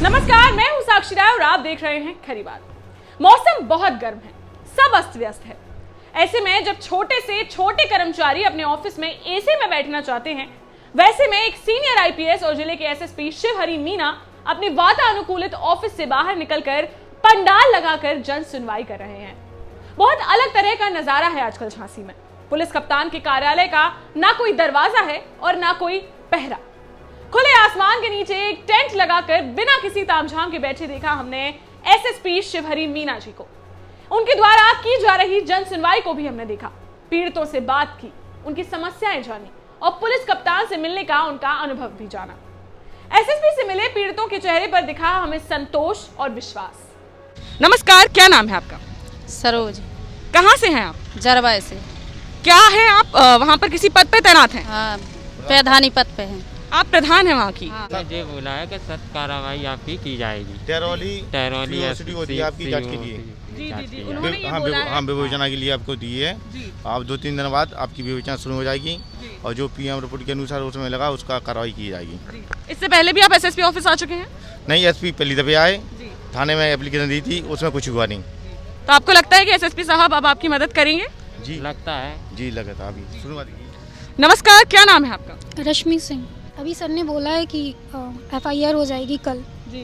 नमस्कार, मैं हूं साक्षी राय और आप देख रहे हैं खरी बात। मौसम बहुत गर्म है, सब अस्त व्यस्त है। ऐसे में जब छोटे से छोटे कर्मचारी अपने ऑफिस में एसी में बैठना चाहते हैं, वैसे में एक सीनियर आईपीएस और जिले के एसएसपी शिवहरी मीना अपने वातानुकूलित ऑफिस से बाहर निकलकर पंडाल लगाकर जन सुनवाई कर रहे हैं। बहुत अलग तरह का नजारा है आजकल झांसी में। पुलिस कप्तान के कार्यालय का ना कोई दरवाजा है और ना कोई पहरा। खुले आसमान के नीचे एक टेंट लगाकर बिना किसी तामझाम के बैठे देखा हमने एसएसपी शिवहरी मीना जी को। उनके द्वारा की जा रही जन सुनवाई को भी हमने देखा, पीड़ितों से बात की, उनकी समस्याएं जानी और पुलिस कप्तान से मिलने का उनका अनुभव भी जाना। एसएसपी से मिले पीड़ितों के चेहरे पर दिखा हमें संतोष और विश्वास। नमस्कार, क्या नाम है आपका? सरोज। कहाँ से हैं आप? जरवा से। क्या है आप वहाँ पर किसी पद पे तैनात हैं? हाँ, प्रधानी पद पे हैं। आप प्रधान हैं वहाँ की? हाँ। ये बोला है कि सख्त कार्रवाई आपकी की जाएगी। टैरोली होती है आपकी जांच के लिए। जी, उन्होंने ये बोला है। हम विवेचना के लिए आपको दी है। आप 2-3 दिन बाद आपकी विवेचना शुरू हो जाएगी और जो पीएम रिपोर्ट के अनुसार उसमें लगा उसका कार्रवाई की जाएगी। इससे पहले भी आप एसएसपी ऑफिस आ चुके हैं? नहीं, एसपी पहली दफे आए, थाने में एप्लीकेशन दी थी, उसमें कुछ हुआ नहीं। तो आपको लगता है कि एसएसपी साहब अब आपकी मदद करेंगे? जी लगता है। जी लगता अभी शुरुआत। नमस्कार, क्या नाम है आपका? रश्मि सिंह। अभी सर ने बोला है कि एफआईआर हो जाएगी कल। जी।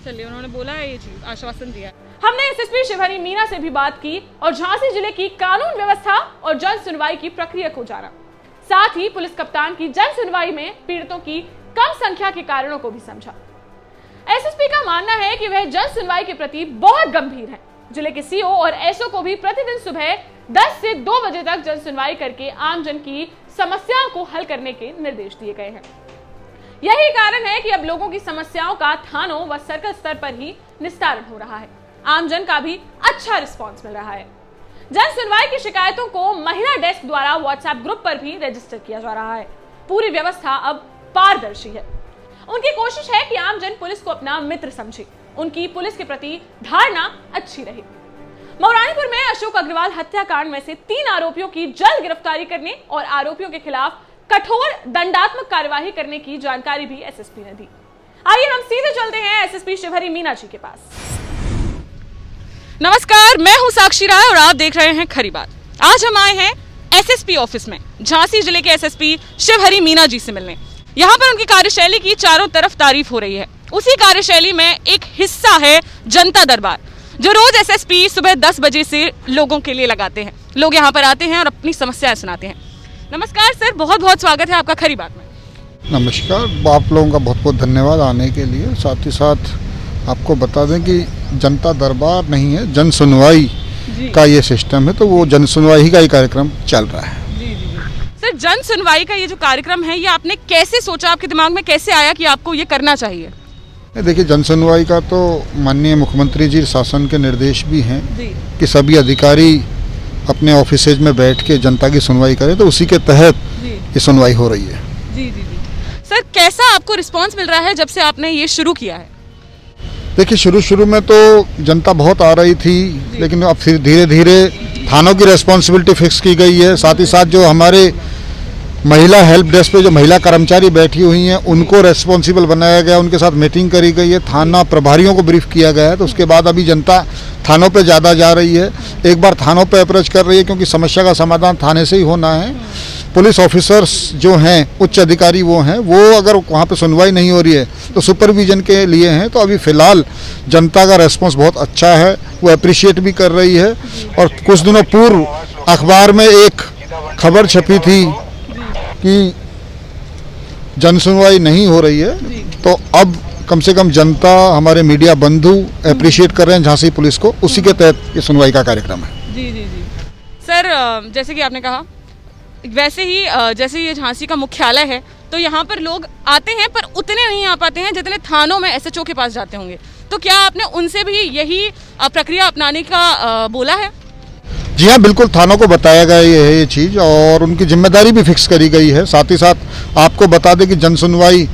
चलिए, उन्होंने बोला है, ये चीज आश्वासन दिया। हमने एसएसपी शिवहरी मीना से भी बात की और झांसी जिले की कानून व्यवस्था और जन सुनवाई की प्रक्रिया को जाना। साथ ही पुलिस कप्तान की जन सुनवाई में पीड़ितों की कम संख्या के कारणों को भी समझा। एसएसपी का मानना है कि वह जन सुनवाई के प्रति बहुत गंभीर है। जिले के सीओ और एसओ को भी प्रतिदिन सुबह 10 से 2 बजे तक जन सुनवाई करके आमजन की समस्याओं को हल करने के निर्देश दिए गए हैं। यही कारण है कि अब लोगों की समस्याओं का थानों व सर्कल स्तर पर ही निस्तारण हो रहा है। आमजन का भी अच्छा रिस्पांस मिल रहा है। जन सुनवाई की शिकायतों को महिला डेस्क द्वारा व्हाट्सएप ग्रुप पर भी रजिस्टर किया जा रहा है। पूरी व्यवस्था अब पारदर्शी है। उनकी कोशिश है कि आमजन पुलिस को अपना मित्र समझे, उनकी पुलिस के प्रति धारणा अच्छी रहे। मौरानीपुर में अशोक अग्रवाल हत्याकांड में से 3 आरोपियों की जल्द गिरफ्तारी करने और आरोपियों के खिलाफ कठोर दंडात्मक कार्यवाही करने की जानकारी भी एसएसपी ने दी। आइए हम सीधे चलते हैं एसएसपी शिवहरी मीना जी के पास। नमस्कार, मैं हूं साक्षी राय और आप देख रहे हैं खरी बात। आज हम आए हैं एसएसपी ऑफिस में झांसी जिले के एसएसपी शिवहरी मीना जी से मिलने। यहाँ पर उनकी कार्यशैली की चारों तरफ तारीफ हो रही है। उसी कार्यशैली में एक हिस्सा है जनता दरबार, जो रोज एसएसपी सुबह 10 बजे से लोगों के लिए लगाते हैं। लोग यहाँ पर आते हैं और अपनी समस्याएं सुनाते हैं। नमस्कार सर, बहुत बहुत स्वागत है आपका खरी बात में। नमस्कार, आप लोगों का बहुत बहुत धन्यवाद आने के लिए। साथ ही साथ आपको बता दें कि जनता दरबार नहीं है, जन सुनवाई का ये सिस्टम है, तो वो जन सुनवाई का ही कार्यक्रम चल रहा है। सर, जन सुनवाई का ये जो कार्यक्रम है, ये आपने कैसे सोचा, आपके दिमाग में कैसे आया कि आपको ये करना चाहिए? देखिए, जन सुनवाई का तो माननीय मुख्यमंत्री जी शासन के निर्देश भी हैं कि सभी अधिकारी अपने ऑफिसेज में बैठ के जनता की सुनवाई करें, तो उसी के तहत ये सुनवाई हो रही है। जी। सर, कैसा आपको रिस्पांस मिल रहा है जब से आपने ये शुरू किया है? देखिए, शुरू में तो जनता बहुत आ रही थी, लेकिन अब फिर धीरे धीरे थानों की रेस्पॉन्सिबिलिटी फिक्स की गई है। साथ ही साथ जो हमारे महिला हेल्प डेस्क पे जो महिला कर्मचारी बैठी हुई हैं, उनको रेस्पॉन्सिबल बनाया गया, उनके साथ मीटिंग करी गई है, थाना प्रभारियों को ब्रीफ किया गया है। तो उसके बाद अभी जनता थानों पे ज़्यादा जा रही है, एक बार थानों पे अप्रोच कर रही है, क्योंकि समस्या का समाधान थाने से ही होना है। पुलिस ऑफिसर्स जो हैं, उच्च अधिकारी वो हैं, वो अगर वहाँ पे सुनवाई नहीं हो रही है तो सुपरविजन के लिए हैं। तो अभी फ़िलहाल जनता का रेस्पॉन्स बहुत अच्छा है, वो अप्रिशिएट भी कर रही है। और कुछ दिनों पूर्व अखबार में एक खबर छपी थी कि जन सुनवाई नहीं हो रही है, तो अब कम से कम जनता, हमारे मीडिया बंधु अप्रिशिएट कर रहे हैं झांसी पुलिस को, उसी के तहत ये सुनवाई का कार्यक्रम है। जी। सर, जैसे कि आपने कहा, वैसे ही जैसे ये झांसी का मुख्यालय है, तो यहाँ पर लोग आते हैं पर उतने नहीं आ पाते हैं जितने थानों में एसएचओ के पास जाते होंगे। तो क्या आपने उनसे भी यही प्रक्रिया अपनाने का बोला है? जी हाँ, बिल्कुल, थानों को बताया गया है ये चीज़, और उनकी जिम्मेदारी भी फिक्स करी गई है। साथ ही साथ आपको बता दें कि जन सुनवाई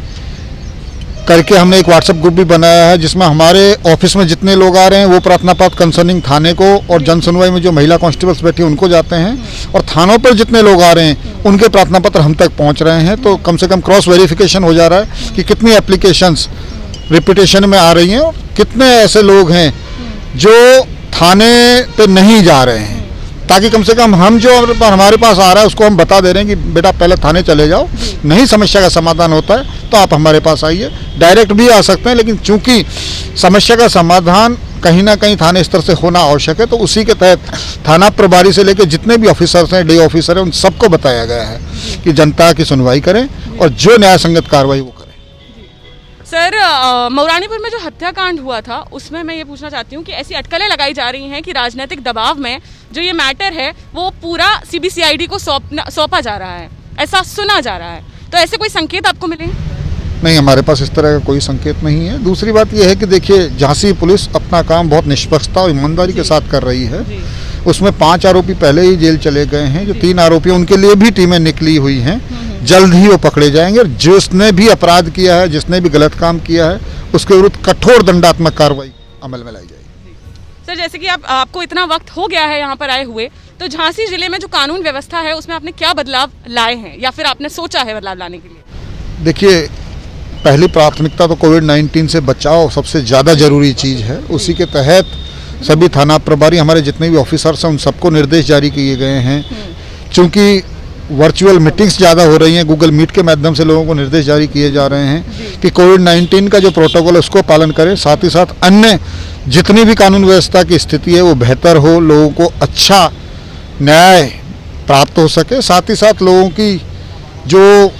करके हमने एक व्हाट्सएप ग्रुप भी बनाया है, जिसमें हमारे ऑफिस में जितने लोग आ रहे हैं वो प्रार्थना पत्र कंसर्निंग थाने को, और जन सुनवाई में जो महिला कांस्टेबल्स बैठी हैं उनको जाते हैं, और थानों पर जितने लोग आ रहे हैं उनके प्रार्थना पत्र हम तक पहुंच रहे हैं। तो कम से कम क्रॉस वेरिफिकेशन हो जा रहा है कि कितनी एप्लीकेशंस रिपीटेशन में आ रही हैं। और कितने ऐसे लोग हैं जो थाने पे नहीं जा रहे हैं, ताकि कम से कम हम जो हमारे पास आ रहा है उसको हम बता दे रहे हैं कि बेटा पहले थाने चले जाओ, नहीं समस्या का समाधान होता है तो आप हमारे पास आइए। डायरेक्ट भी आ सकते हैं, लेकिन चूंकि समस्या का समाधान कहीं ना कहीं थाने स्तर से होना आवश्यक है, तो उसी के तहत थाना प्रभारी से लेकर जितने भी ऑफिसर्स हैं, डे ऑफिसर हैं, उन सबको बताया गया है कि जनता की सुनवाई करें और जो न्याय संगत कार्रवाई वो करें। सर, मौरानीपुर में जो हत्याकांड हुआ था उसमें मैं ये पूछना चाहती हूँ कि ऐसी अटकलें लगाई जा रही हैं कि राजनीतिक दबाव में जो ये मैटर है वो पूरा CBCID को सौंपा जा रहा है, ऐसा सुना जा रहा है, तो ऐसे कोई संकेत आपको मिले? नहीं, हमारे पास इस तरह का कोई संकेत नहीं है। दूसरी बात यह है कि देखिए, झांसी पुलिस अपना काम बहुत निष्पक्षता और ईमानदारी के साथ कर रही है। उसमें 5 आरोपी पहले ही जेल चले गए हैं, जो 3 आरोपी उनके लिए भी टीमें निकली हुई हैं, जल्द ही वो पकड़े जाएंगे। और जिसने भी अपराध किया है, जिसने भी गलत काम किया है, उसके विरुद्ध कठोर दंडात्मक कार्रवाई अमल में लाई जाएगी। सर, जैसे कि आपको इतना वक्त हो गया है यहाँ पर आए हुए, तो झांसी जिले में जो कानून व्यवस्था है उसमें आपने क्या बदलाव लाए हैं या फिर आपने सोचा है बदलाव लाने के लिए? देखिए, पहली प्राथमिकता तो कोविड-19 से बचाव सबसे ज़्यादा जरूरी चीज़ है। उसी के तहत सभी थाना प्रभारी, हमारे जितने भी ऑफिसर्स हैं, उन सबको निर्देश जारी किए गए हैं। चूँकि वर्चुअल मीटिंग्स ज़्यादा हो रही हैं, गूगल मीट के माध्यम से लोगों को निर्देश जारी किए जा रहे हैं कि कोविड-19 का जो प्रोटोकॉल है उसको पालन करें। साथ ही साथ अन्य जितनी भी कानून व्यवस्था की स्थिति है वो बेहतर हो, लोगों को अच्छा न्याय प्राप्त हो सके। साथ ही साथ लोगों की जो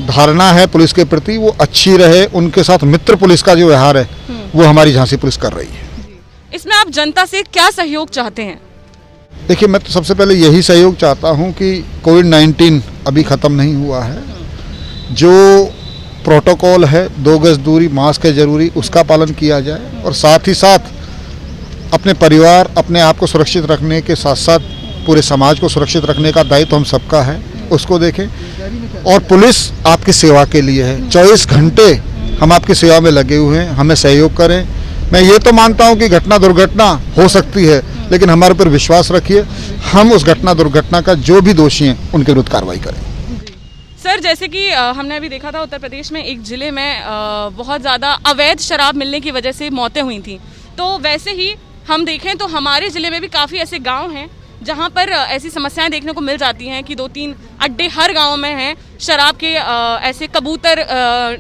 धारणा है पुलिस के प्रति वो अच्छी रहे, उनके साथ मित्र पुलिस का जो व्यवहार है वो हमारी झांसी पुलिस कर रही है। इसमें आप जनता से क्या सहयोग चाहते हैं? देखिए, मैं तो सबसे पहले यही सहयोग चाहता हूं कि कोविड-19 अभी ख़त्म नहीं हुआ है। जो प्रोटोकॉल है, 2 गज दूरी, मास्क है जरूरी, उसका पालन किया जाए। और साथ ही साथ अपने परिवार, अपने आप को सुरक्षित रखने के साथ साथ पूरे समाज को सुरक्षित रखने का दायित्व हम सबका है, उसको देखें। और पुलिस आपकी सेवा के लिए है, 24 घंटे हम आपकी सेवा में लगे हुए हैं, हमें सहयोग करें। मैं ये तो मानता हूं कि घटना दुर्घटना हो सकती है, लेकिन हमारे पर विश्वास रखिए, हम उस घटना दुर्घटना का जो भी दोषी हैं उनके विरुद्ध कार्रवाई करें। सर, जैसे कि हमने अभी देखा था उत्तर प्रदेश में एक जिले में बहुत ज़्यादा अवैध शराब मिलने की वजह से मौतें हुई थी, तो वैसे ही हम देखें तो हमारे ज़िले में भी काफ़ी ऐसे गांव हैं जहां पर ऐसी समस्याएं देखने को मिल जाती हैं कि 2-3 अड्डे हर गांव में हैं, शराब के ऐसे कबूतर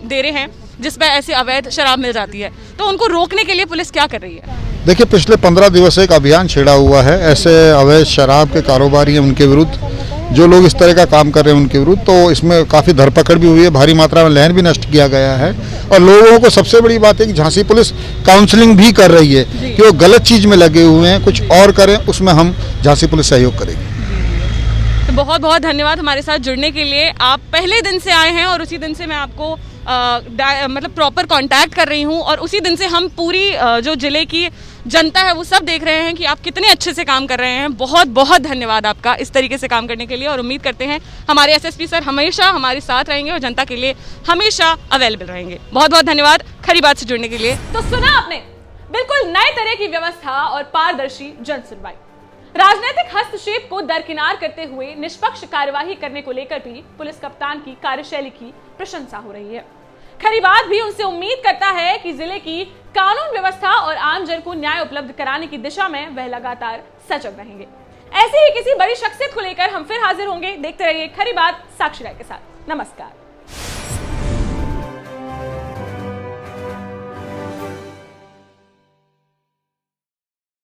डेरे हैं जिस पर ऐसे अवैध शराब मिल जाती है, तो उनको रोकने के लिए पुलिस क्या कर रही है? देखिए, पिछले 15 दिवस से एक अभियान छेड़ा हुआ है ऐसे अवैध शराब के कारोबारी हैं उनके विरुद्ध, जो लोग इस तरह का काम कर रहे हैं उनके विरुद्ध। तो इसमें काफ़ी धरपकड़ भी हुई है, भारी मात्रा में लहन भी नष्ट किया गया है। और लोगों को सबसे बड़ी बात है कि झांसी पुलिस काउंसलिंग भी कर रही है कि वो गलत चीज़ में लगे हुए हैं, कुछ और करें, उसमें हम झांसी पुलिस सहयोग करेगी। तो बहुत बहुत धन्यवाद हमारे साथ जुड़ने के लिए। आप पहले दिन से आए हैं और उसी दिन से मैं आपको मतलब प्रॉपर कांटेक्ट कर रही हूं, और उसी दिन से हम पूरी जो ज़िले की जनता है वो सब देख रहे हैं कि आप कितने अच्छे से काम कर रहे हैं। बहुत बहुत धन्यवाद आपका इस तरीके से काम करने के लिए, और उम्मीद करते हैं हमारे एसएसपी सर हमेशा हमारे साथ रहेंगे और जनता के लिए हमेशा अवेलेबल रहेंगे। बहुत बहुत धन्यवाद खरी बात से जुड़ने के लिए। तो सुना आपने, बिल्कुल नए तरह की व्यवस्था और पारदर्शी जन सुनवाई। राजनीतिक हस्तक्षेप को दरकिनार करते हुए निष्पक्ष कार्यवाही करने को लेकर भी पुलिस कप्तान की कार्यशैली की प्रशंसा हो रही है। खरी बात भी उनसे उम्मीद करता है कि जिले की कानून व्यवस्था और आमजन को न्याय उपलब्ध कराने की दिशा में वह लगातार सजग रहेंगे। ऐसी ही किसी बड़ी शख्सियत को लेकर हम फिर हाजिर होंगे। देखते रहिए खरी बात साक्षी राय के साथ। नमस्कार।